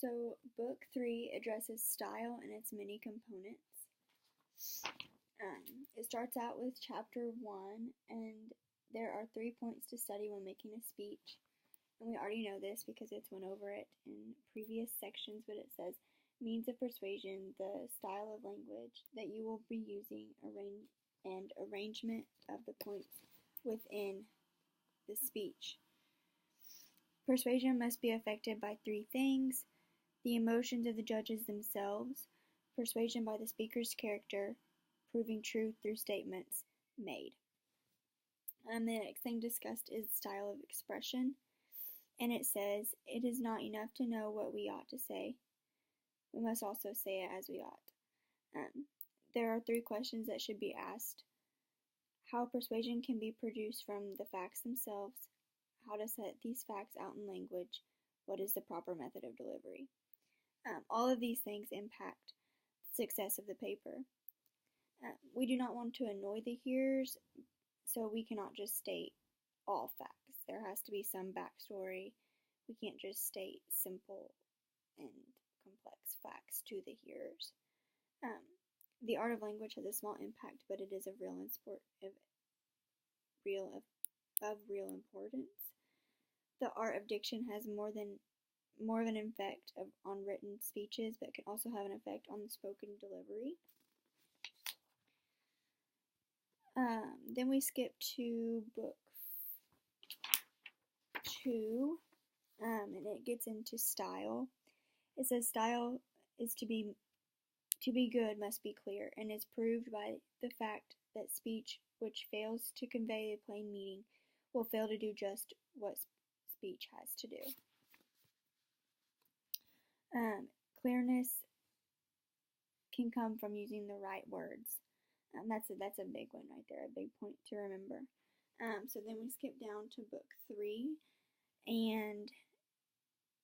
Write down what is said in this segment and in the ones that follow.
So, Book 3 addresses style and its many components. It starts out with Chapter 1, and there are 3 points to study when making a speech. And we already know this because it's went over it in previous sections, but it says means of persuasion, the style of language that you will be using, and arrangement of the points within the speech. Persuasion must be affected by 3 things: the emotions of the judges themselves, persuasion by the speaker's character, proving truth through statements made. The next thing discussed is style of expression, and it says, it is not enough to know what we ought to say. We must also say it as we ought. There are 3 questions that should be asked: how persuasion can be produced from the facts themselves, how to set these facts out in language, what is the proper method of delivery. All of these things impact the success of the paper. We do not want to annoy the hearers, so we cannot just state all facts. There has to be some backstory. We can't just state simple and complex facts to the hearers. The art of language has a small impact, but it is of real importance. The art of diction has more of an effect on written speeches, but can also have an effect on the spoken delivery. Then we skip to Book 2, and it gets into style. It says style is to be good must be clear, and is proved by the fact that speech which fails to convey a plain meaning will fail to do just what speech has to do. Clearness can come from using the right words. That's a big one right there, a big point to remember. So then we skip down to Book 3, and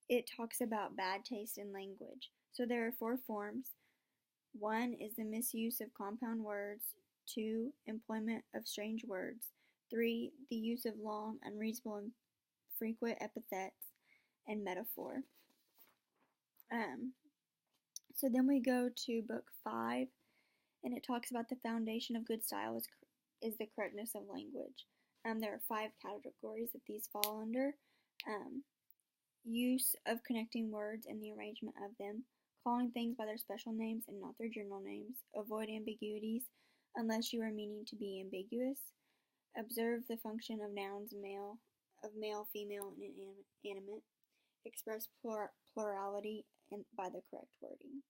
it talks about bad taste in language. So there are 4 forms. 1 is the misuse of compound words. 2, employment of strange words. 3, the use of long, unreasonable, and frequent epithets and metaphor. So then we go to Book 5, and it talks about the foundation of good style is the correctness of language. There are 5 categories that these fall under: use of connecting words and the arrangement of them, calling things by their special names and not their general names, avoid ambiguities unless you are meaning to be ambiguous, observe the function of nouns male, female, and inanimate, express plurality and by the correct wording.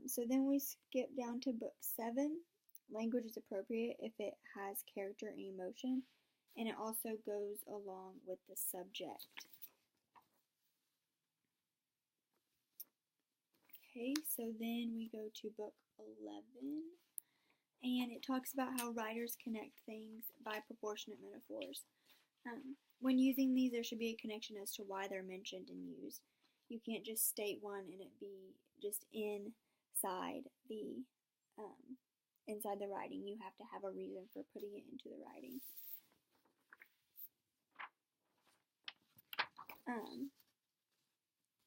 So then we skip down to Book 7. Language is appropriate if it has character and emotion, and it also goes along with the subject. Okay, so then we go to Book 11, and it talks about how writers connect things by proportionate metaphors. When using these, there should be a connection as to why they're mentioned and used. You can't just state one and it be just inside the writing. You have to have a reason for putting it into the writing.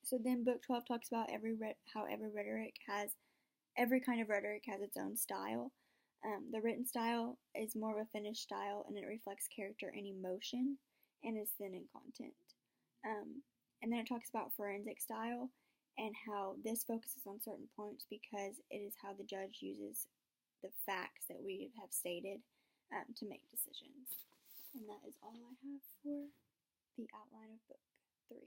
So then Book 12 talks about how every kind of rhetoric has its own style. The written style is more of a finished style, and it reflects character and emotion, and is thin in content. And then it talks about forensic style, and how this focuses on certain points because it is how the judge uses the facts that we have stated to make decisions. And that is all I have for the outline of Book 3.